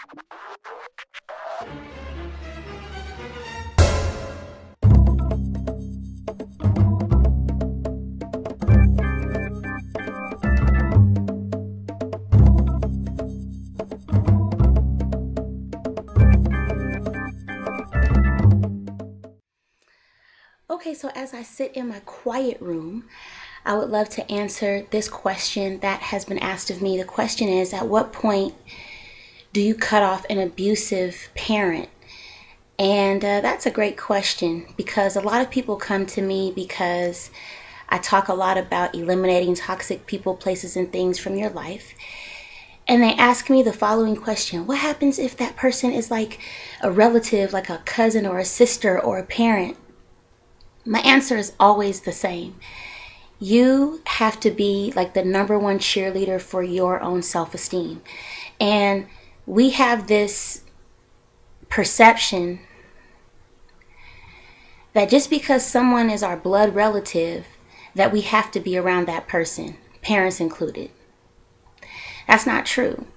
Okay, so as I sit in my quiet room, I would love to answer this question that has been asked of me. The question is, at what point do you cut off an abusive parent? And that's a great question, because a lot of people come to me because I talk a lot about eliminating toxic people, places, and things from your life. And they ask me the following question: what happens if that person is like a relative, like a cousin or a sister or a parent? My answer is always the same. You have to be like the number one cheerleader for your own self-esteem. And we have this perception that just because someone is our blood relative, that we have to be around that person, parents included. That's not true.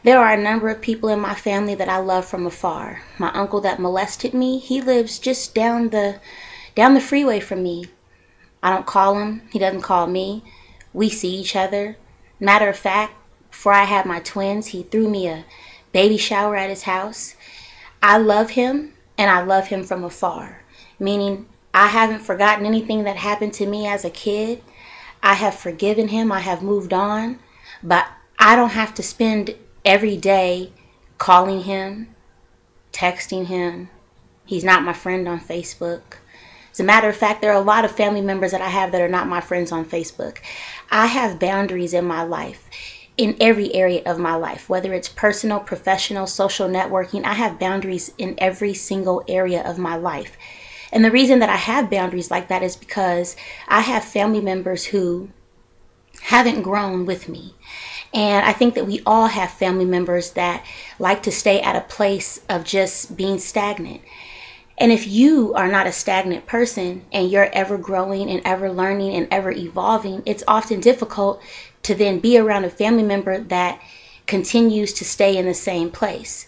There are a number of people in my family that I love from afar. My uncle that molested me, he lives just down the freeway from me. I don't call him. He doesn't call me. We see each other. Matter of fact, before I had my twins, he threw me a baby shower at his house. I love him, and I love him from afar. Meaning, I haven't forgotten anything that happened to me as a kid. I have forgiven him. I have moved on. But I don't have to spend every day calling him, texting him. He's not my friend on Facebook. As a matter of fact, there are a lot of family members that I have that are not my friends on Facebook. I have boundaries in my life, in every area of my life, whether it's personal, professional, social networking. I have boundaries in every single area of my life. And the reason that I have boundaries like that is because I have family members who haven't grown with me. And I think that we all have family members that like to stay at a place of just being stagnant. And if you are not a stagnant person and you're ever growing and ever learning and ever evolving, it's often difficult to then be around a family member that continues to stay in the same place.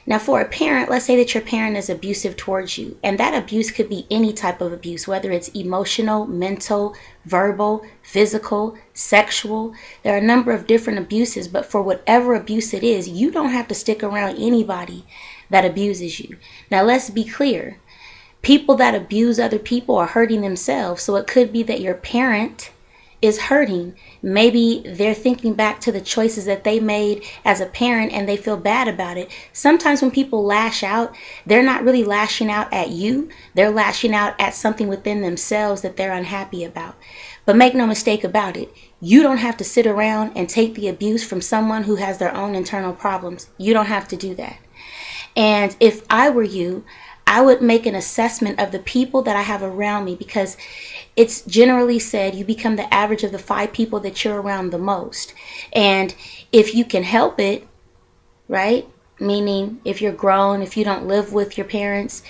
Now, for a parent, let's say that your parent is abusive towards you, and that abuse could be any type of abuse, whether it's emotional, mental, verbal, physical, sexual. There are a number of different abuses, but for whatever abuse it is, you don't have to stick around anybody that abuses you. Now, let's be clear. People that abuse other people are hurting themselves. So it could be that your parent is hurting. Maybe they're thinking back to the choices that they made as a parent and they feel bad about it. Sometimes when people lash out, they're not really lashing out at you. They're lashing out at something within themselves that they're unhappy about. But make no mistake about it, you don't have to sit around and take the abuse from someone who has their own internal problems. You don't have to do that. And if I were you, I would make an assessment of the people that I have around me, because it's generally said you become the average of the 5 people that you're around the most. And if you can help it, right? Meaning if you're grown, if you don't live with your parents,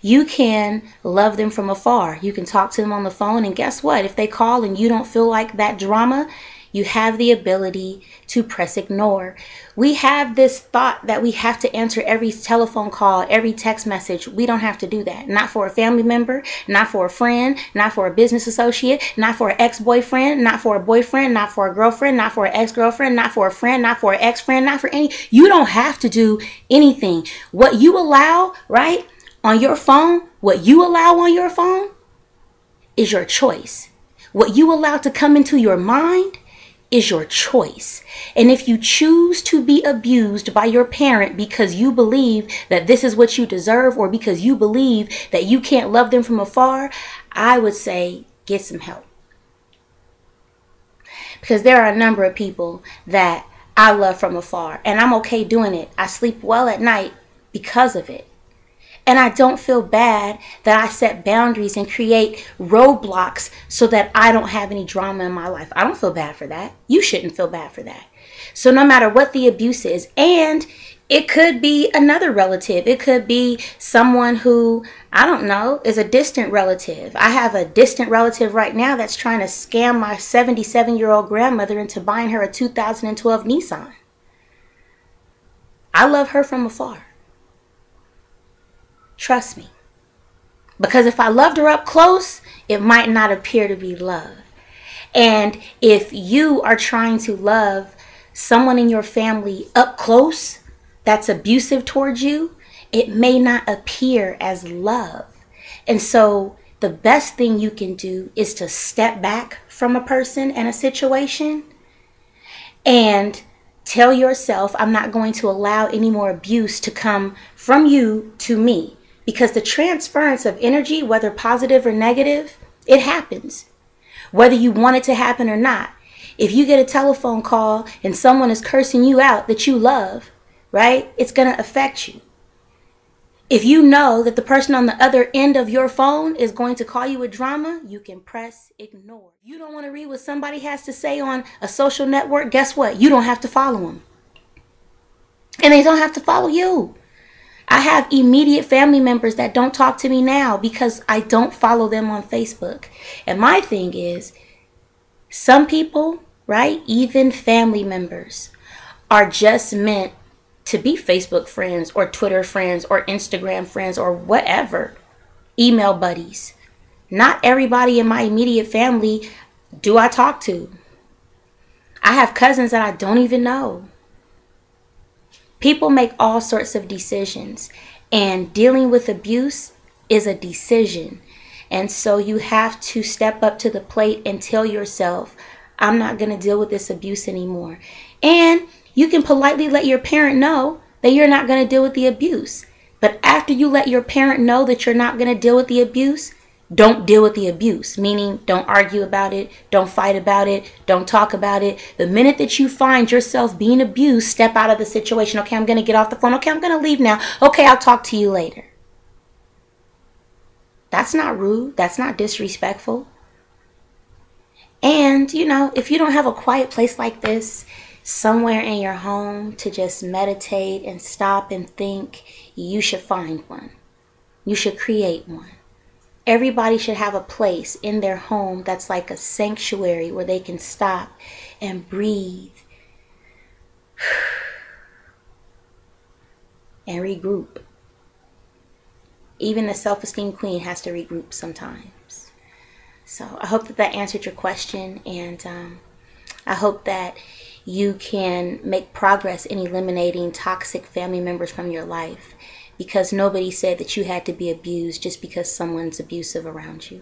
you can love them from afar. You can talk to them on the phone, and guess what? If they call and you don't feel like that drama, you have the ability to press ignore. We have this thought that we have to answer every telephone call, every text message. We don't have to do that. Not for a family member, not for a friend, not for a business associate, not for an ex-boyfriend, not for a boyfriend, not for a girlfriend, not for an ex-girlfriend, not for a friend, not for an ex-friend, not for any. You don't have to do anything. What you allow, right, on your phone, what you allow on your phone is your choice. What you allow to come into your mind is your choice. And if you choose to be abused by your parent because you believe that this is what you deserve, or because you believe that you can't love them from afar, I would say get some help. Because there are a number of people that I love from afar, and I'm okay doing it. I sleep well at night because of it. And I don't feel bad that I set boundaries and create roadblocks so that I don't have any drama in my life. I don't feel bad for that. You shouldn't feel bad for that. So no matter what the abuse is, and it could be another relative. It could be someone who, I don't know, is a distant relative. I have a distant relative right now that's trying to scam my 77-year-old grandmother into buying her a 2012 Nissan. I love her from afar. Trust me. Because if I loved her up close, it might not appear to be love. And if you are trying to love someone in your family up close that's abusive towards you, it may not appear as love. And so the best thing you can do is to step back from a person and a situation and tell yourself, I'm not going to allow any more abuse to come from you to me. Because the transference of energy, whether positive or negative, it happens. Whether you want it to happen or not. If you get a telephone call and someone is cursing you out that you love, right? It's going to affect you. If you know that the person on the other end of your phone is going to call you with drama, you can press ignore. You don't want to read what somebody has to say on a social network, guess what? You don't have to follow them. And they don't have to follow you. I have immediate family members that don't talk to me now because I don't follow them on Facebook. And my thing is, some people, right, even family members, are just meant to be Facebook friends or Twitter friends or Instagram friends or whatever, email buddies. Not everybody in my immediate family do I talk to. I have cousins that I don't even know. People make all sorts of decisions, and dealing with abuse is a decision. And so you have to step up to the plate and tell yourself, I'm not going to deal with this abuse anymore. And you can politely let your parent know that you're not going to deal with the abuse. But after you let your parent know that you're not going to deal with the abuse, don't deal with the abuse. Meaning, don't argue about it, don't fight about it, don't talk about it. The minute that you find yourself being abused, step out of the situation. Okay, I'm going to get off the phone. Okay, I'm going to leave now. Okay, I'll talk to you later. That's not rude. That's not disrespectful. And, you know, if you don't have a quiet place like this, somewhere in your home to just meditate and stop and think, you should find one. You should create one. Everybody should have a place in their home that's like a sanctuary where they can stop and breathe and regroup. Even the self-esteem queen has to regroup sometimes. So I hope that that answered your question, and I hope that you can make progress in eliminating toxic family members from your life, because nobody said that you had to be abused just because someone's abusive around you.